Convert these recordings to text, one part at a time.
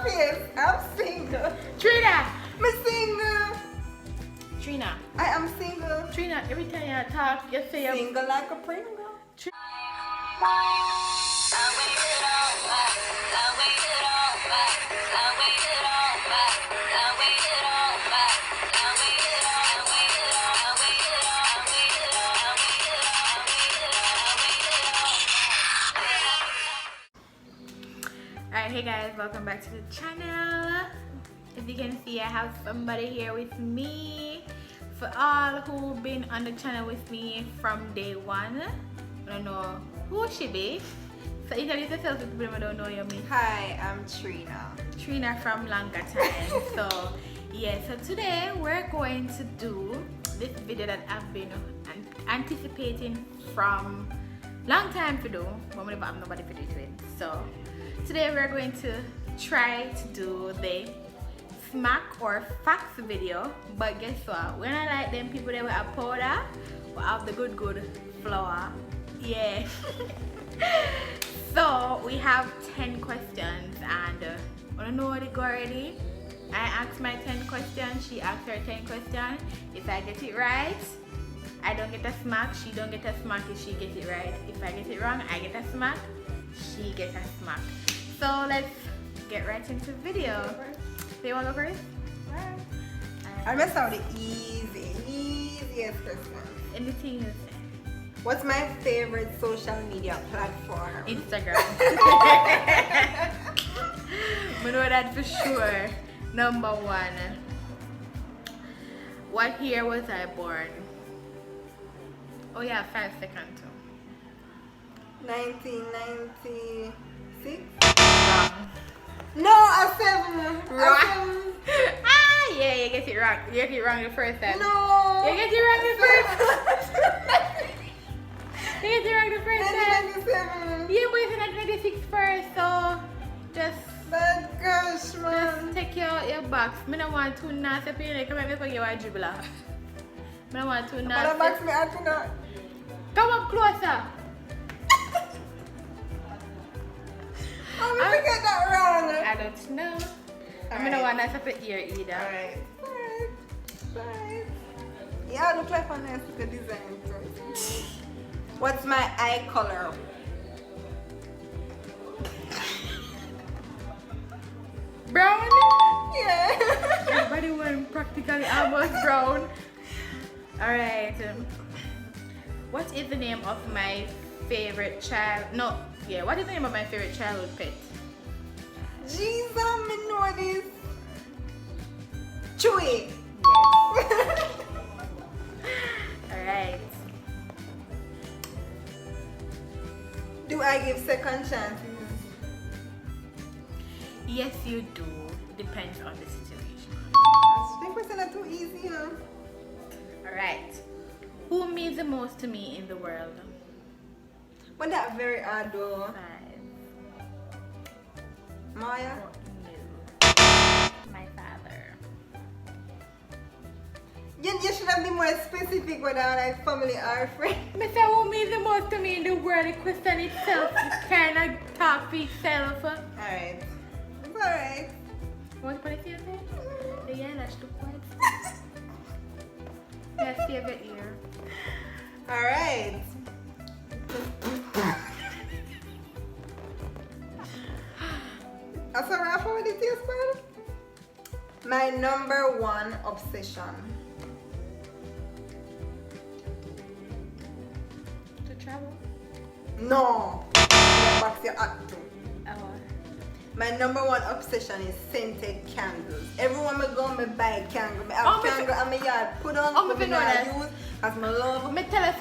face. I'm single. Trina! I'm single. Trina. I am single. Trina, every time you talk, you say you're Single like a Pringle. Alright, hey guys, welcome back to the channel. As you can see, I have somebody here with me. For all who've been on the channel with me from day one, I don't know who she be. So introduce yourself to people who don't know you. Hi, I'm Trina. Trina from longer time. So yeah, so today we're going to do this video that I've been anticipating from long time to do, but we never have nobody to do it. So today we're going to try to do the smack or facts video, but guess what? We're not like them people that wear powder, we have the good flour. Yeah. So we have 10 questions and I don't know what it go already. I asked my 10 questions, she asked her 10 questions. If I get it right, I don't get a smack, she don't get a smack if she gets it right. If I get it wrong, I get a smack, she gets a smack. So let's get right into the video. Do you want to go first? I messed out the easiest question. Anything you say. What's my favorite social media platform? Instagram. I know that for sure. Number one. What year was I born? Oh yeah, 5 seconds too. 1996? Wrong. No, a 7. Wrong. Ah, yeah, you get it wrong. You get it wrong the first time. No. You get it wrong the first time. You get it wrong the first time. 1997. Yeah, but it's 1996 first, so just Gosh, man. take your box. I don't want to nasty people come and make you a dribbler. I don't want to But the nasty. box me out to that. Come up closer. How did I get that wrong? I don't know. I don't want to put ear either. Alright. Alright. Yeah, I look like a nice little design. What's my eye color? Brown? Yeah. Everybody went practically almost brown. Alright. What is the name of my favorite child? No, yeah, what is the name of my favorite childhood pet? Jesus, me know this. Chewy. Yes. Alright. Do I give second chances? Yes, you do. Depends on the situation. I think we're not too easy, huh? Alright. Who means the most to me in the world? But that very hard though. 5. Maya? No. My father. You should have been more specific whether like family or friend. Mr. Who means the most to me in the world? The question itself kind of talk for itself. Alright. It's alright. What put it here? The eyelash too quiet. Yes, favorite ear. Alright. That's a wrap for the taste bud. My number one obsession. To travel? No. Yeah, box your act too. Oh. My number one obsession is scented candles. Everyone me go me buy candle. Me have candle and me yard put on Oh, me me know that. use as my love. Me tell us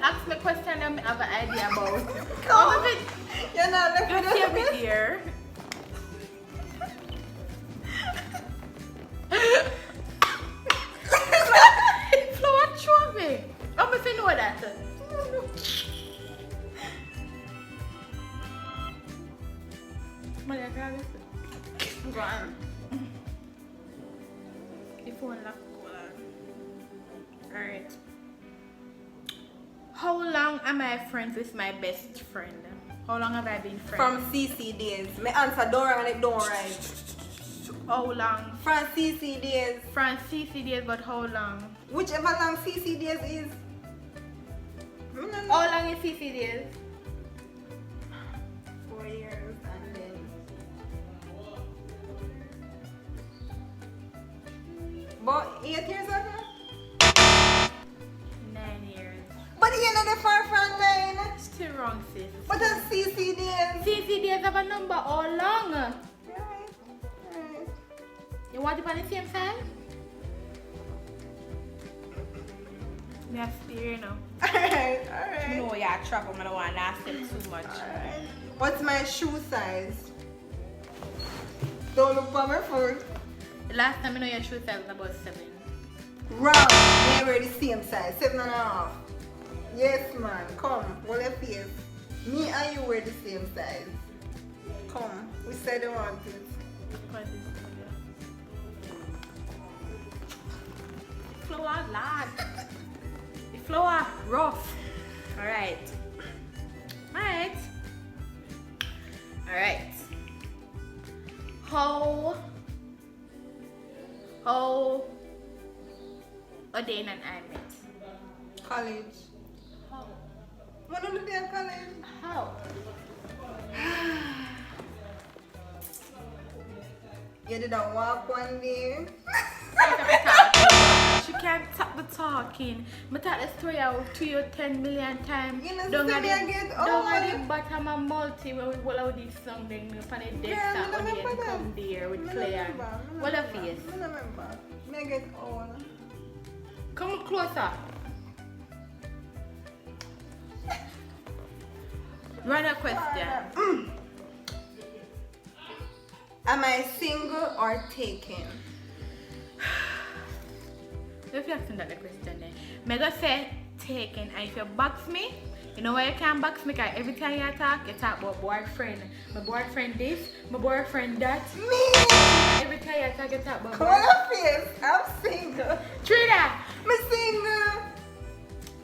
ask me question and me have an idea about. Come Oh, on. You're not left Just with hear it. me here. Flower show me. I'm going to know that. Maria, grab it. Go on. If you want to go on. Alright. How long am I friends with my best friend? How long have I been friends? From CC days. My answer don't wrong and it don't right. How long? From CC days. From CC days, but how long? Whichever long CC days is. How long is CC days? 4 years and then. But 8 years ago? 9 years. But you're not far from 9. Still wrong, sis. But that's CC days. CC days have a number. How long? Right. You want it on the same side? Yes, you know. Alright. No, yeah, trouble. I don't want to ask them too much. Alright. What's my shoe size? Don't look for my foot. The last time I know your shoe size was about 7. Wrong. We were the same size. 7.5. Yes, man. Come. Hold your face. Me and you were the same size. Come. We said we want it. Flour, lad. The flour rough. Alright. Alright. Alright. How Odin and I met? College. How? When did you college? How? You did a walk one day. She can't stop the talking. I tell the story out to you 10 million times. You know, Don't see me at again. the bottom of multi where we will have this song then up on the desk Girl, that me Odin remember come that. there with Me Clay and remember, me what a remember, face. me remember. Me get old. Come closer. Run a question. Am I single or taken? If you're asking that the question then, I'm gonna say taken, and if you box me, you know why you can't box me? Because every time you talk about boyfriend. My boyfriend this, my boyfriend that. Me! Every time you talk about Come on, up face. I'm single. Trina! I'm single.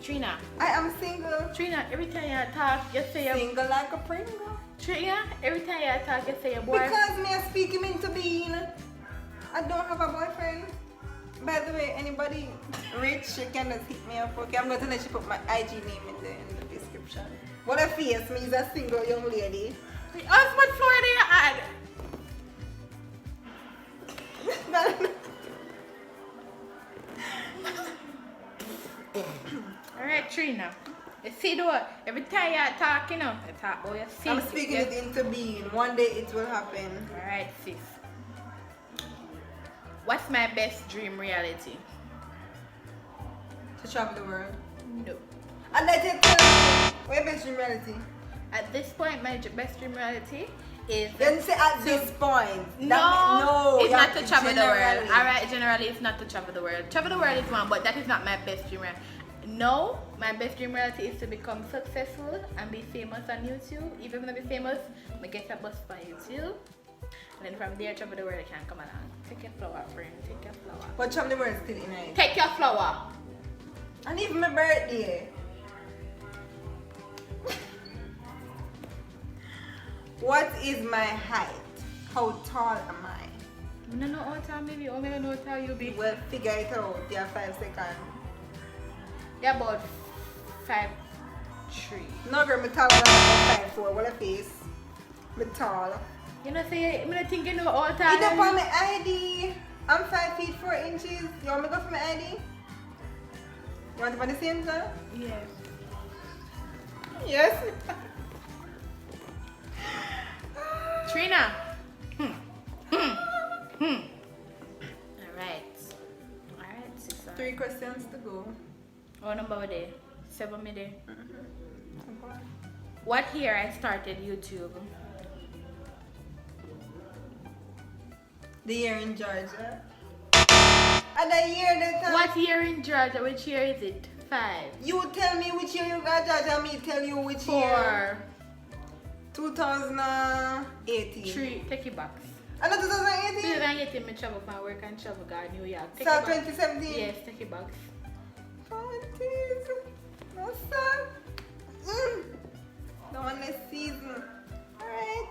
Trina. I am single. Trina, every time you talk, you say your Single like a Pringle. Trina, every time you talk, you say your boyfriend. Because me I speak him into being. I don't have a boyfriend. By the way, anybody rich, you can just hit me up. Okay, I'm going to let you put my IG name in the description. What a face, me is a single young lady. Us what Florida you add? Alright, Trina. You see though, every time you talk, you talk about your sis. I'm speaking it into being. One day it will happen. Alright, sis. What's my best dream reality? To travel the world. No. And let you tell me, where best dream reality? At this point, my best dream reality is... Then say at this point. No, it's not to travel the world. generally. Alright, generally it's not to travel the world. Travel the world is one, but that is not my best dream reality. No, my best dream reality is to become successful and be famous on YouTube. Even when I be famous, I get a bus for YouTube. And then from there, travel the world can come along. Take your flower, friend. Take your flower. But travel the world is still in it. Take your flower. And even my birthday. What is my height? How tall am I? I don't know how tall maybe. I don't know how tall you be. Well, figure it out. You have 5 seconds. You're about 5'3". No girl, I'm taller than 5'4". What a face. I'm tall. You know, say, I think you know how tall It up on you. my ID. I'm 5 feet 4 inches. You want me to go for my ID? You want it for the same time? Yes. Yes. Trina. Alright. Alright, sister. 3 questions to go. Oh, number there. 7 minutes. What year I started YouTube? The year in Georgia. And the year that What year in Georgia? Which year is it? 5. You tell me which year you got Georgia, me tell you which year. 4. 2018. 3. Take it back. And not 2018? 2018, I travel from work and travel to New York. Take So it back. 2017? Yes, take it back. Oh, jeez. No, sir. the one this season. Alright,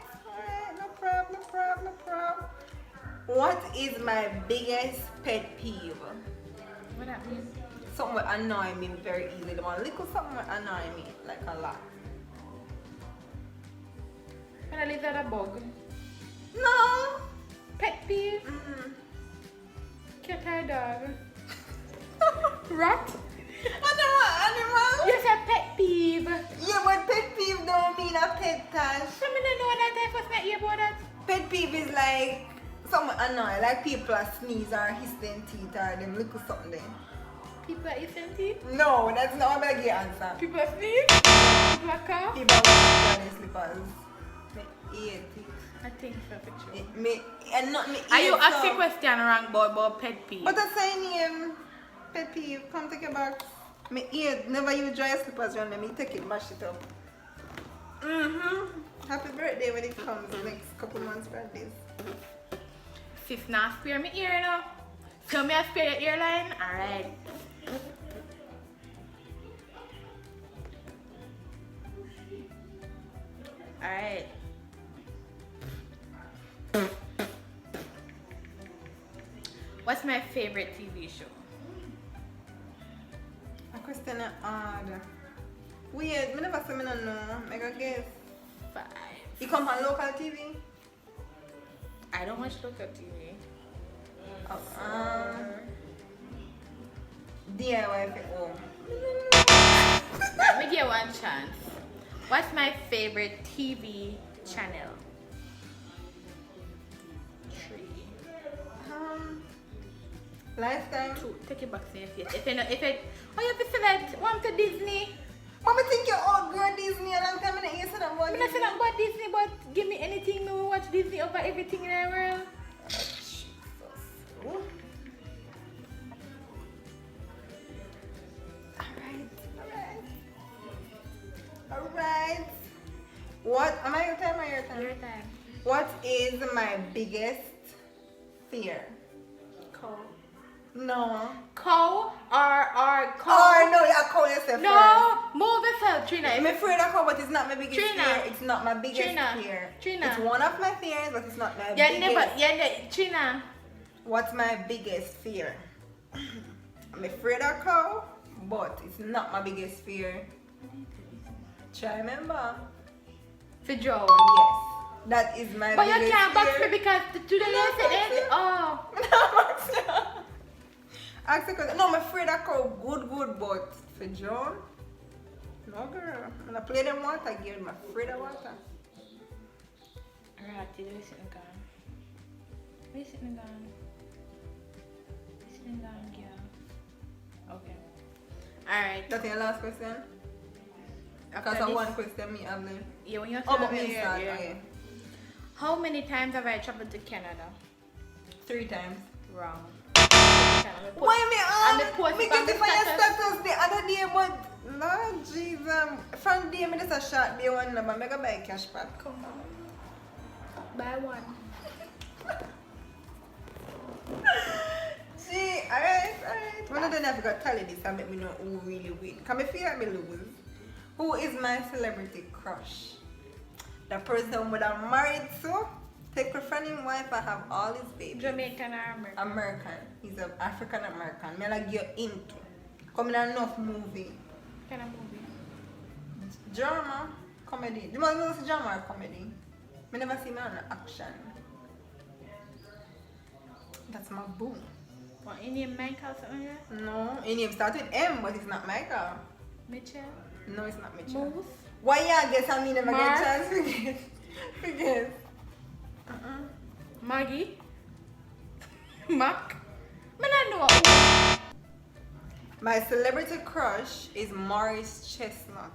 no problem. What is my biggest pet peeve? What that mean? Something will annoy me very easily. The one little something will annoy me like a lot. Can I leave that a bug? No. Pet peeve? Mm-hmm. Cat or dog? Rat? I know what animal. You said pet peeve. Yeah, but pet peeve don't mean a pet tash. Some me don't know that I first met you about that. Pet peeve is like something annoying, like people are sneeze or hiss them teeth or them little something there. People are eating teeth. No, that's not what I get answer. People are sneeze. People are cough. People are wearing their slippers. Me eat it. I think for a picture. Me and not me. Are you eat asking some. question wrong about pet peeve? But that's saying pet peeve. Come take it back. Me eat. Never use dry slippers around me. Me take it, mash it up. Happy birthday when it comes next couple months for this. Sis not spare me ear now. So me I spare your earline? Alright. Alright. What's my favorite TV show? A question hard. Weird. Me never say me no know. Make a guess. 5. You come on local TV? I don't watch local TV. DIY at home. Let me give one chance. What's my favorite TV channel? 3. Lifetime. 2. Take it back to your face. If it, oh, you have to select one to Disney. Mama think you're all girl Disney a long time and you said about I'm not saying about Disney, but give me anything. Me will watch Disney over everything in the world. Alright. What am I your time or your time? Your time. What is my biggest fear? Cow. No. Cow or cow? Oh no, you're calling yourself No, move yourself, Trina. I'm afraid of cow, but it's not my biggest Trina. fear. It's not my biggest Trina. fear. Trina. It's one of my fears, but it's not my Yeah, biggest. Trina. What's my biggest fear? I'm afraid of cow, but it's not my biggest fear. Try remember. For Joe. Yes. That is my But biggest you can't box me fear. because today you said it. Oh. Ask a question. No, I'm afraid I cow good, but for John, no girl. When I play them water, I give him afraid of water. Alright, you sitting gone. Where you sitting gone? You sitting gone, girl. Okay. Alright. That's your last question? After Because of this- one question me have left. Yeah, when you're Oh, but telling me me, start, yeah. okay. How many times have I traveled to Canada? 3 times. Wrong. Why me And the on? post Me on get the it for your status. status the other day, but Lord Jesus. From day me just a short day one number. I go buy cash back. Come on. Buy one. See, alright. When I don't have to tally this and make me know who really win. Can me feel like me lose? Who is my celebrity crush? The person that I'm married to, take a friend him wife and have all his babies. Jamaican or American? American. He's an African American. Me like get into. Come in enough movie. Kind of movie. Drama, comedy. You must see drama or comedy. Me never see me on action. That's my boo. What, any Michael or something like that? No, his name starts with M, but it's not Michael. Mitchell? No, it's not Mitchell. Moose? Why you guess I mean never Mark? get chance to guess? To guess. Maggie? Mac? Me not know. My celebrity crush is Morris Chestnut.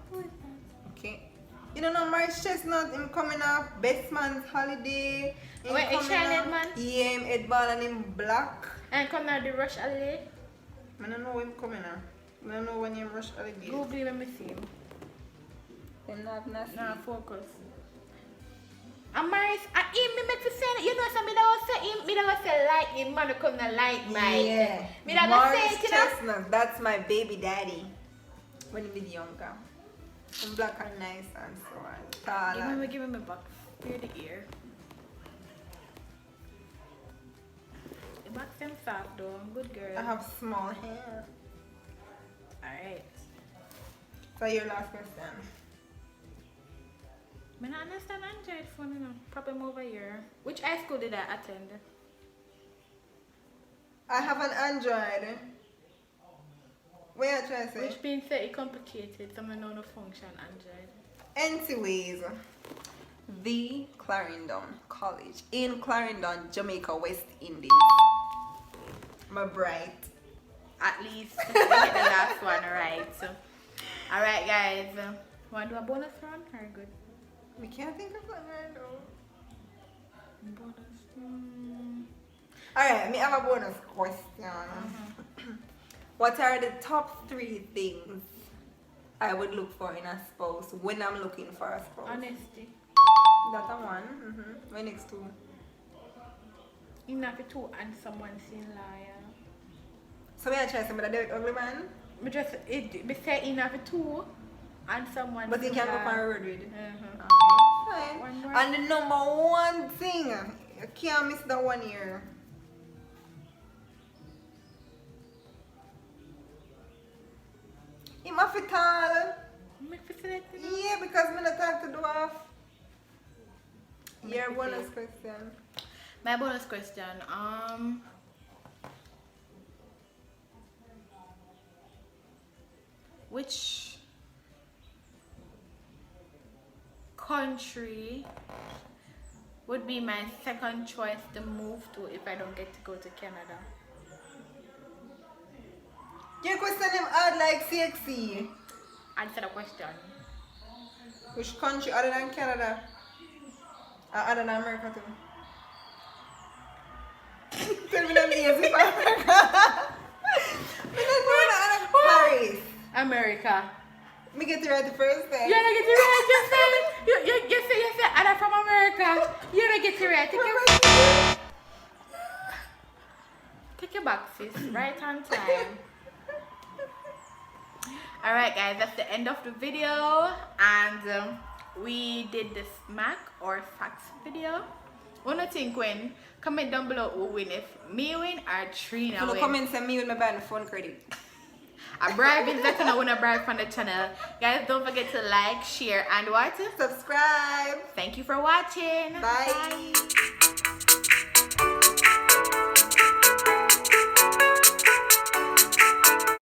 Okay. You don't know Morris Chestnut? Him coming up Best Man's Holiday. Him Wait, a coming Chinese up- man? Yeah, him head ball and him black. And come now the Rush Holiday? I don't know him coming up. I don't know when him rush holiday. Google it, let me see him. Him not nasty. Nah, focus. And Maris, him me make to say, you know something that was say him, me that was say like him, man come to like Mike. Yeah. Me that was say Morris it, you know. Chestnut, that's my baby daddy. When he was younger. And black and nice and so on. Tall and... Give me back. Clear the ear. The back them soft though. Good girl. I have small hair. Alright. So your last question. I don't understand Android phone, you know. Problem over here. Which high school did I attend? I have an Android. What are you trying to say? Which being said it complicated. Someone know the function Android. Anyways, the Clarendon College in Clarendon, Jamaica, West Indies. My bright. At least we get the last one right. So, alright guys. Want to do a bonus round? Very good. We can't think of one right now. Bonus. Alright, me have a bonus question. What are the top 3 things I would look for in a spouse when I'm looking for a spouse? Honesty. That's a one. My next 2. Enough to and someone seeing liar. So we are trying somebody that do it ugly man? Me just me say enough to and someone. But you seeing can go liar. for a word with it. Uh-huh. Okay. One more. And the number 1 thing, you can't miss that one here. Him have it tall. Make facility. Yeah, because I'm not talk to dwarf. Make Your me bonus feel. question. My bonus question. Which country would be my second choice to move to if I don't get to go to Canada? Your question him hard like sexy. Answer the question. Which country other than Canada? Other than America too? Tell me them easy for America. Me not know that Paris. America. Me get it right the first time. You don't get it right. You say Anna from America. You don't get it right. Take your back, sis. Right on time. Alright guys, that's the end of the video, and we did the smack or facts video. Wanna think when? Comment down below who win, if me win or Trina So win. comment say me with my band phone credit. A bribe is better than a bribe from the channel. Guys, don't forget to like, share, and what? Subscribe. Thank you for watching. Bye. Bye.